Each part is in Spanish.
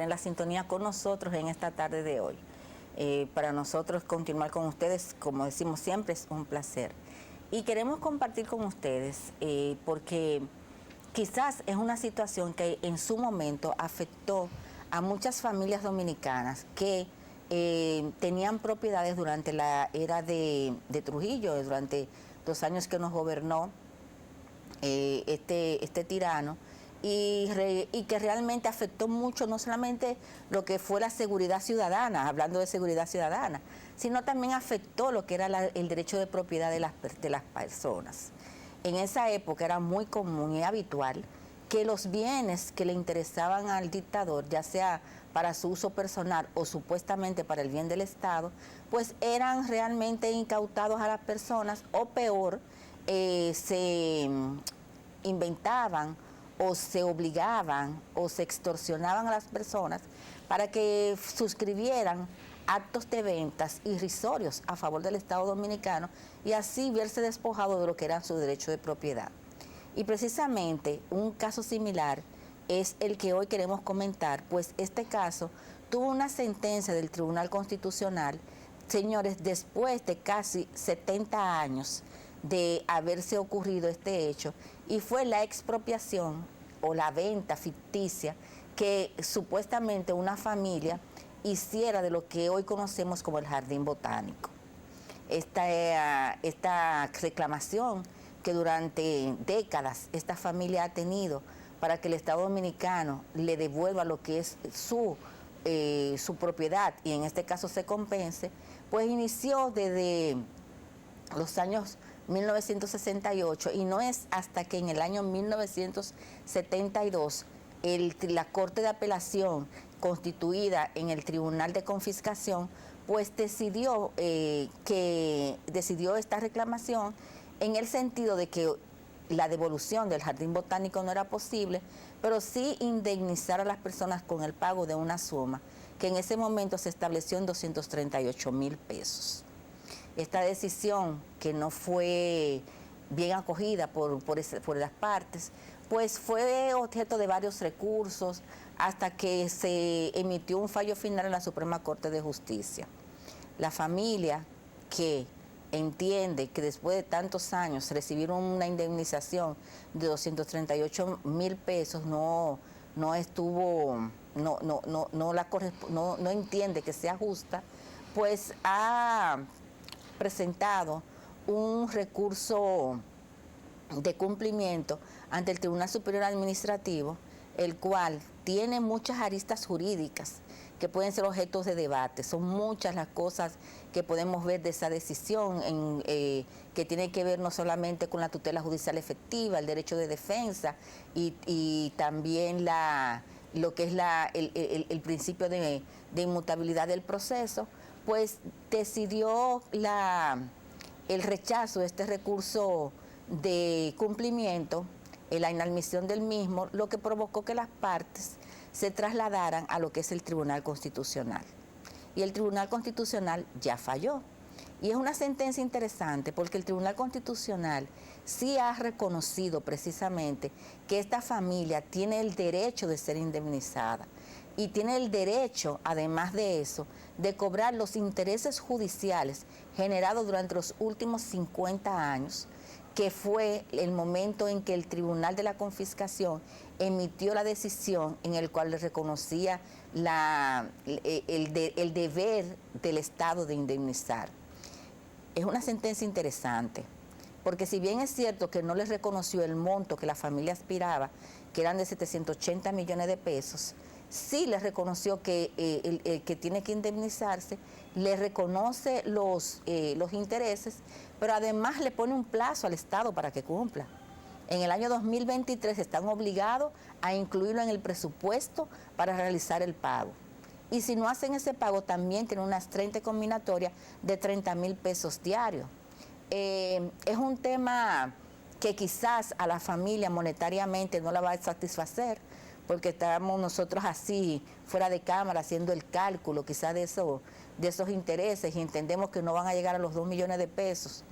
en la sintonía con nosotros en esta tarde de hoy. Para nosotros continuar con ustedes, como decimos siempre, es un placer. Y queremos compartir con ustedes porque quizás es una situación que en su momento afectó a muchas familias dominicanas que tenían propiedades durante la era de Trujillo, durante los años que nos gobernó este tirano, y que realmente afectó mucho no solamente lo que fue la seguridad ciudadana, hablando de seguridad ciudadana, sino también afectó lo que era el derecho de propiedad de las personas. En esa época era muy común y habitual que los bienes que le interesaban al dictador, ya sea para su uso personal o supuestamente para el bien del Estado, pues eran realmente incautados a las personas, o peor, se inventaban o se obligaban o se extorsionaban a las personas para que suscribieran actos de ventas irrisorios a favor del Estado Dominicano y así verse despojado de lo que era su derecho de propiedad. Y precisamente un caso similar es el que hoy queremos comentar, pues este caso tuvo una sentencia del Tribunal Constitucional, señores, después de casi 70 años de haberse ocurrido este hecho, y fue la expropiación o la venta ficticia que supuestamente una familia hiciera de lo que hoy conocemos como el Jardín Botánico. Esta reclamación que durante décadas esta familia ha tenido para que el Estado Dominicano le devuelva lo que es su propiedad y en este caso se compense, pues inició desde los años 1968 y no es hasta que en el año 1972 la Corte de Apelación constituida en el Tribunal de Confiscación pues decidió esta reclamación en el sentido de que la devolución del Jardín Botánico no era posible, pero sí indemnizar a las personas con el pago de una suma que en ese momento se estableció en 238,000 pesos. Esta decisión, que no fue bien acogida por las partes, pues fue objeto de varios recursos hasta que se emitió un fallo final en la Suprema Corte de Justicia. La familia que entiende que después de tantos años recibieron una indemnización de 238,000 pesos no entiende que sea justa, pues ha presentado un recurso de cumplimiento ante el Tribunal Superior Administrativo, el cual tiene muchas aristas jurídicas que pueden ser objetos de debate. Son muchas las cosas que podemos ver de esa decisión, que tiene que ver no solamente con la tutela judicial efectiva, el derecho de defensa y también lo que es el principio de inmutabilidad del proceso, pues decidió el rechazo de este recurso de cumplimiento, la inadmisión del mismo, lo que provocó que las partes se trasladaran a lo que es el Tribunal Constitucional. Y el Tribunal Constitucional ya falló. Y es una sentencia interesante porque el Tribunal Constitucional sí ha reconocido precisamente que esta familia tiene el derecho de ser indemnizada y tiene el derecho, además de eso, de cobrar los intereses judiciales generados durante los últimos 50 años, que fue el momento en que el Tribunal de la Confiscación emitió la decisión en el cual le reconocía el deber del Estado de indemnizar. Es una sentencia interesante, porque si bien es cierto que no les reconoció el monto que la familia aspiraba, que eran de 780 millones de pesos, sí les reconoció que el que tiene que indemnizarse, le reconoce los intereses, pero además le pone un plazo al Estado para que cumpla. En el año 2023 están obligados a incluirlo en el presupuesto para realizar el pago. Y si no hacen ese pago, también tienen unas 30 combinatorias de 30,000 pesos diarios. Es un tema que quizás a la familia monetariamente no la va a satisfacer, porque estamos nosotros así, fuera de cámara, haciendo el cálculo quizás de esos intereses y entendemos que no van a llegar a los 2 millones de pesos.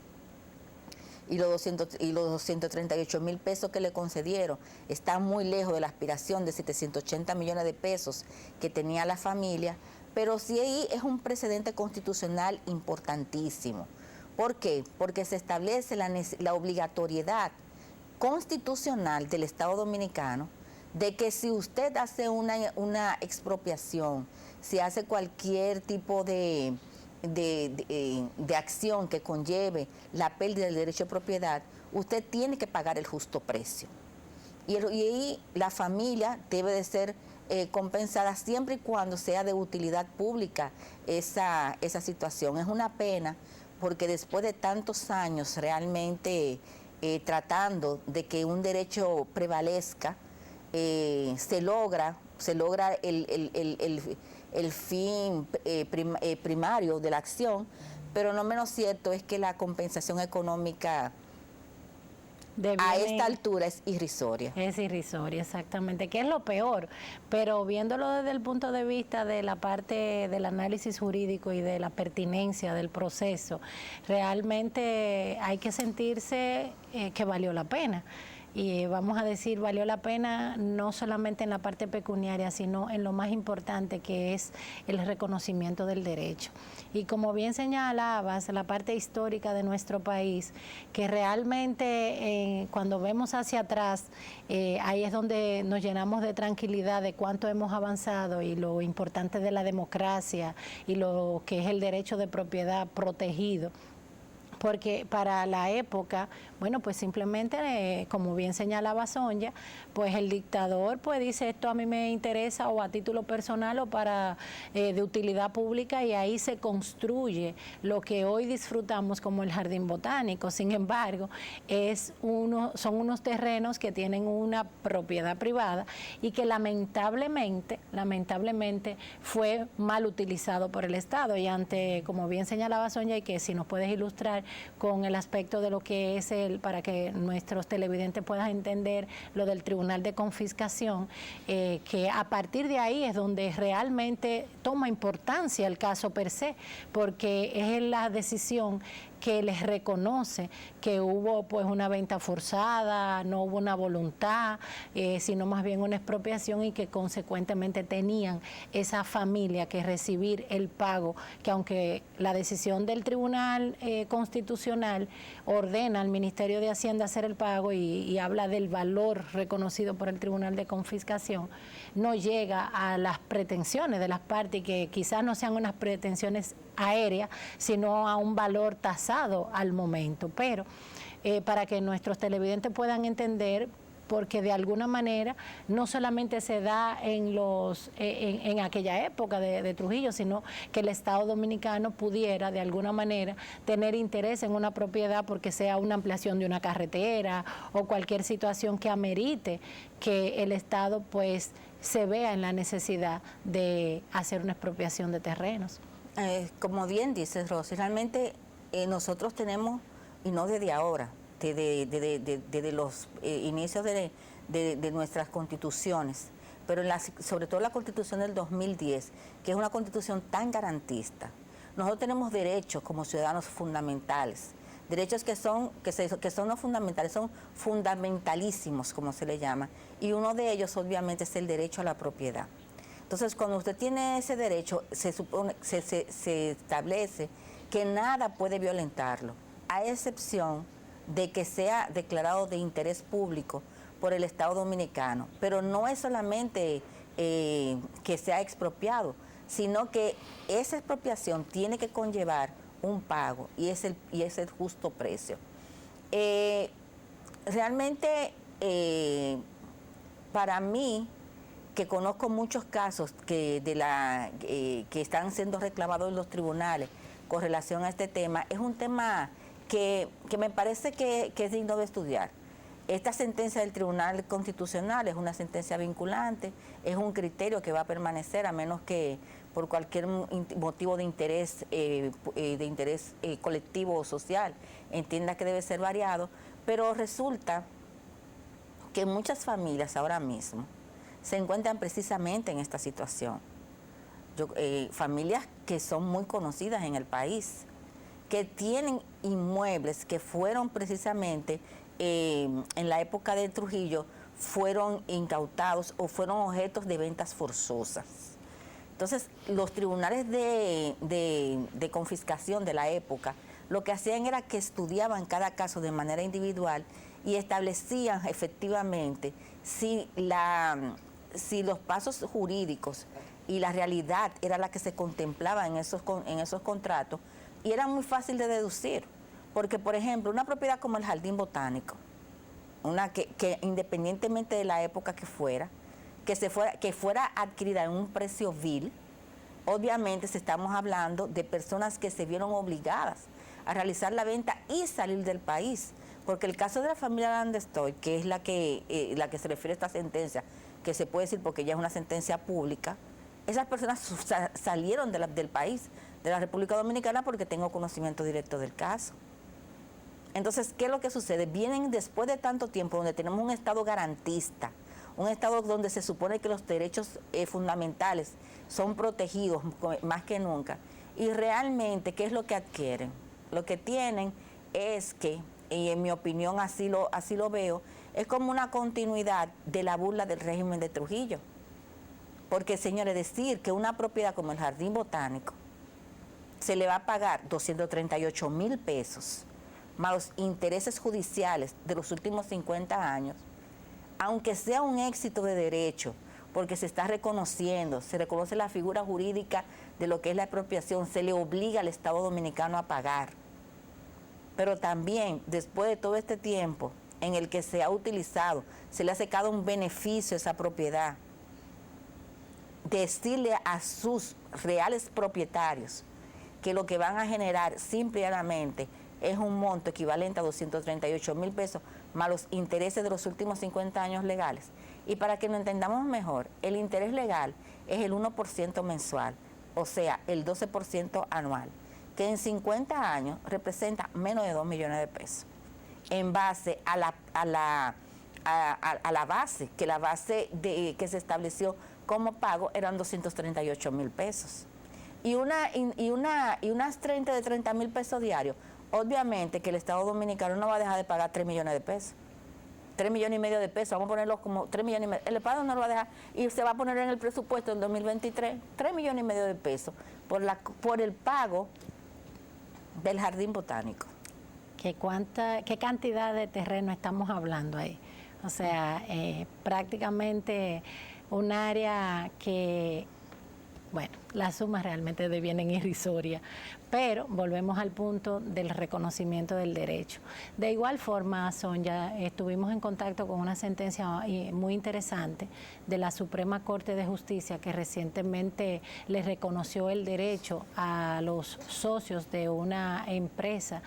y los 238.000 pesos que le concedieron están muy lejos de la aspiración de 780 millones de pesos que tenía la familia, pero sí ahí es un precedente constitucional importantísimo. ¿Por qué? Porque se establece la obligatoriedad constitucional del Estado Dominicano de que si usted hace una expropiación, si hace cualquier tipo de acción que conlleve la pérdida del derecho de propiedad, usted tiene que pagar el justo precio. Y ahí la familia debe de ser compensada siempre y cuando sea de utilidad pública esa situación. Es una pena porque después de tantos años realmente tratando de que un derecho prevalezca, se logra el fin primario de la acción, pero no menos cierto es que la compensación económica a esta altura es irrisoria. Es irrisoria, exactamente, que es lo peor, pero viéndolo desde el punto de vista de la parte del análisis jurídico y de la pertinencia del proceso, realmente hay que sentirse que valió la pena. Y vamos a decir, valió la pena no solamente en la parte pecuniaria, sino en lo más importante, que es el reconocimiento del derecho. Y como bien señalabas, la parte histórica de nuestro país, que realmente cuando vemos hacia atrás, ahí es donde nos llenamos de tranquilidad de cuánto hemos avanzado y lo importante de la democracia y lo que es el derecho de propiedad protegido. Porque para la época, bueno, pues simplemente, como bien señalaba Sonia, pues el dictador pues dice esto a mí me interesa o a título personal o para de utilidad pública, y ahí se construye lo que hoy disfrutamos como el jardín botánico. Sin embargo, son unos terrenos que tienen una propiedad privada y que lamentablemente fue mal utilizado por el Estado. Y ante, como bien señalaba Sonia, y que si nos puedes ilustrar con el aspecto de lo que es para que nuestros televidentes puedan entender lo del Tribunal de Confiscación, que a partir de ahí es donde realmente toma importancia el caso per se, porque es la decisión que les reconoce que hubo pues una venta forzada, no hubo una voluntad, sino más bien una expropiación, y que consecuentemente tenían esa familia que recibir el pago, que aunque la decisión del Tribunal Constitucional ordena al Ministerio de Hacienda hacer el pago y habla del valor reconocido por el Tribunal de Confiscación, no llega a las pretensiones de las partes, que quizás no sean unas pretensiones aéreas, sino a un valor tasado al momento. Pero para que nuestros televidentes puedan entender, porque de alguna manera no solamente se da en aquella época de Trujillo, sino que el Estado Dominicano pudiera de alguna manera tener interés en una propiedad porque sea una ampliación de una carretera o cualquier situación que amerite que el Estado pues se vea en la necesidad de hacer una expropiación de terrenos. Como bien dices, Rosy, realmente nosotros tenemos, y no desde ahora, desde los inicios de nuestras constituciones, pero sobre todo la Constitución del 2010, que es una constitución tan garantista. Nosotros tenemos derechos como ciudadanos fundamentales, derechos que son no fundamentales, son fundamentalísimos, como se le llama, y uno de ellos obviamente es el derecho a la propiedad. Entonces, cuando usted tiene ese derecho, se establece que nada puede violentarlo, a excepción de que sea declarado de interés público por el Estado Dominicano. Pero no es solamente que sea expropiado, sino que esa expropiación tiene que conllevar un pago, y es el justo precio. Realmente, para mí, que conozco muchos casos que están siendo reclamados en los tribunales con relación a este tema, es un tema que me parece que es digno de estudiar. Esta sentencia del Tribunal Constitucional es una sentencia vinculante, es un criterio que va a permanecer a menos que por cualquier motivo de interés colectivo o social entienda que debe ser variado, pero resulta que muchas familias ahora mismo se encuentran precisamente en esta situación. Familias que son muy conocidas en el país, que tienen inmuebles que fueron precisamente en la época de Trujillo, fueron incautados o fueron objetos de ventas forzosas. Entonces, los tribunales de confiscación de la época, lo que hacían era que estudiaban cada caso de manera individual y establecían efectivamente si los pasos jurídicos y la realidad era la que se contemplaba en esos contratos, y era muy fácil de deducir, porque por ejemplo una propiedad como el Jardín Botánico, que independientemente de la época que fuera adquirida en un precio vil, obviamente estamos hablando de personas que se vieron obligadas a realizar la venta y salir del país, porque el caso de la familia Landestoy, que es la que se refiere a esta sentencia, que se puede decir porque ya es una sentencia pública, esas personas salieron del país, de la República Dominicana, porque tengo conocimiento directo del caso. Entonces, ¿qué es lo que sucede? Vienen después de tanto tiempo donde tenemos un Estado garantista, un Estado donde se supone que los derechos fundamentales son protegidos más que nunca, y realmente, ¿qué es lo que adquieren? Lo que tienen es que, y en mi opinión así lo veo, es como una continuidad de la burla del régimen de Trujillo. Porque, señores, decir que una propiedad como el Jardín Botánico se le va a pagar 238,000 pesos, más los intereses judiciales de los últimos 50 años, aunque sea un éxito de derecho, porque se está reconociendo, se reconoce la figura jurídica de lo que es la expropiación, se le obliga al Estado Dominicano a pagar. Pero también, después de todo este tiempo en el que se ha utilizado, se le ha sacado un beneficio a esa propiedad, decirle a sus reales propietarios que lo que van a generar simplemente es un monto equivalente a 238,000 pesos más los intereses de los últimos 50 años legales. Y para que lo entendamos mejor, el interés legal es el 1% mensual, o sea, el 12% anual, que en 50 años representa menos de 2 millones de pesos, en base a la base, que la base que se estableció como pago eran 238,000 pesos. Y unas 30,000 pesos diarios, obviamente que el Estado Dominicano no va a dejar de pagar 3 millones de pesos. 3,5 millones de pesos, vamos a ponerlo como 3,5 millones. El Estado no lo va a dejar y se va a poner en el presupuesto del 2023 3,5 millones de pesos por el pago del Jardín Botánico. ¿Qué cantidad de terreno estamos hablando ahí? O sea, prácticamente un área que, bueno, las sumas realmente devienen irrisorias, pero volvemos al punto del reconocimiento del derecho. De igual forma, Sonia, estuvimos en contacto con una sentencia muy interesante de la Suprema Corte de Justicia que recientemente le reconoció el derecho a los socios de una empresa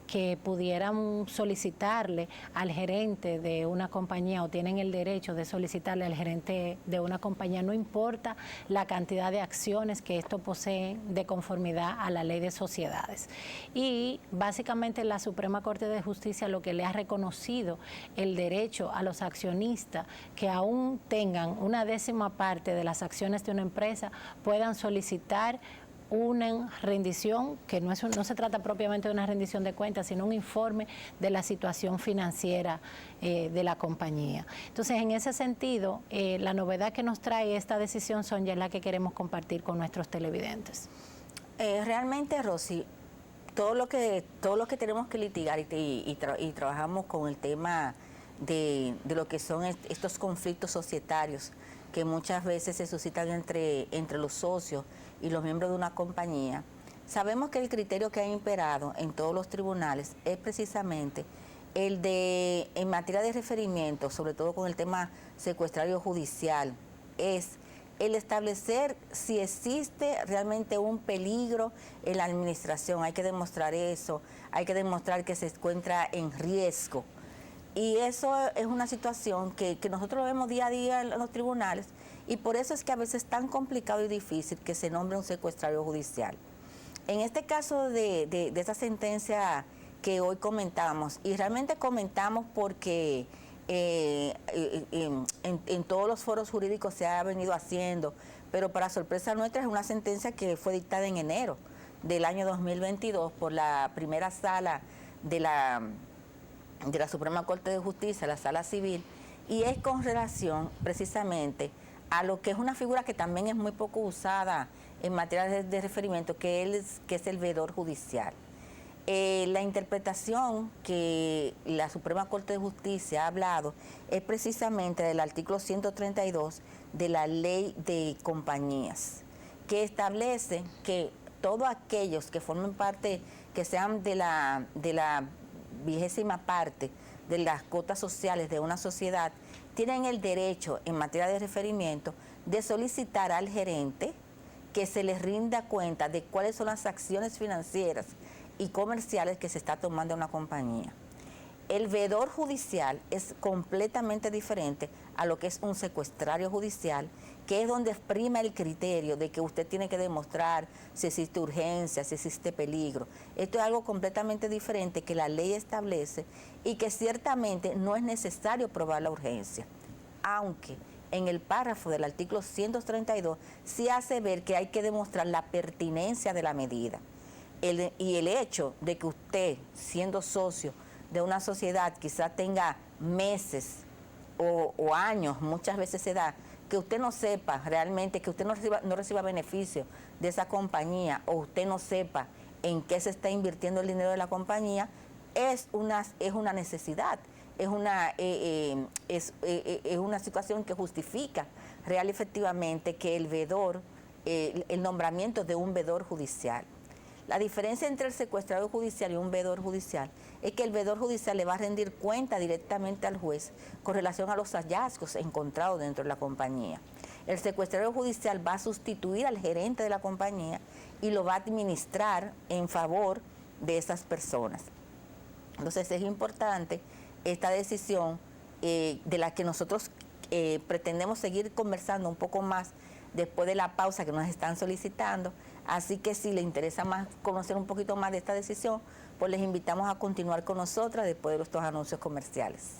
que pudieran solicitarle al gerente de una compañía, o tienen el derecho de solicitarle al gerente de una compañía, no importa la cantidad de acciones que esto posee de conformidad a la ley de sociedades. Y básicamente la Suprema Corte de Justicia lo que le ha reconocido el derecho a los accionistas que aún tengan una 10ª parte de las acciones de una empresa puedan solicitar una rendición, que no se trata propiamente de una rendición de cuentas, sino un informe de la situación financiera de la compañía. Entonces, en ese sentido, la novedad que nos trae esta decisión, Sonia, es la que queremos compartir con nuestros televidentes. Realmente, Rosy, todo lo que tenemos que litigar y trabajamos con el tema de lo que son estos conflictos societarios que muchas veces se suscitan entre los socios y los miembros de una compañía, sabemos que el criterio que ha imperado en todos los tribunales es precisamente el de, en materia de referimiento, sobre todo con el tema secuestrario judicial, es el establecer si existe realmente un peligro en la administración. Hay que demostrar eso, hay que demostrar que se encuentra en riesgo. Y eso es una situación que nosotros lo vemos día a día en los tribunales, y por eso es que a veces es tan complicado y difícil que se nombre un secuestrario judicial. En este caso de esa sentencia que hoy comentamos, y realmente comentamos porque en todos los foros jurídicos se ha venido haciendo, pero para sorpresa nuestra es una sentencia que fue dictada en enero del año 2022 por la primera sala de la Suprema Corte de Justicia, la Sala Civil, y es con relación precisamente a lo que es una figura que también es muy poco usada en materia de referimiento, que es el veedor judicial. La interpretación que la Suprema Corte de Justicia ha hablado es precisamente del artículo 132 de la Ley de Compañías, que establece que todos aquellos que formen parte, que sean de la 20ª parte de las cuotas sociales de una sociedad, tienen el derecho en materia de referimiento de solicitar al gerente que se les rinda cuenta de cuáles son las acciones financieras y comerciales que se está tomando en una compañía. El veedor judicial es completamente diferente a lo que es un secuestrario judicial, que es donde prima el criterio de que usted tiene que demostrar si existe urgencia, si existe peligro. Esto es algo completamente diferente que la ley establece y que ciertamente no es necesario probar la urgencia, aunque en el párrafo del artículo 132 sí hace ver que hay que demostrar la pertinencia de la medida. Y el hecho de que usted, siendo socio de una sociedad, quizás tenga meses o años, muchas veces se da, que usted no sepa realmente, que usted no reciba beneficio de esa compañía, o usted no sepa en qué se está invirtiendo el dinero de la compañía, es una necesidad, es una situación que justifica real y efectivamente que el veedor, el nombramiento de un veedor judicial. La diferencia entre el secuestrador judicial y un veedor judicial es que el veedor judicial le va a rendir cuenta directamente al juez con relación a los hallazgos encontrados dentro de la compañía. El secuestrador judicial va a sustituir al gerente de la compañía y lo va a administrar en favor de esas personas. Entonces es importante esta decisión de la que nosotros pretendemos seguir conversando un poco más después de la pausa que nos están solicitando. Así que si les interesa más conocer un poquito más de esta decisión, pues les invitamos a continuar con nosotras después de estos anuncios comerciales.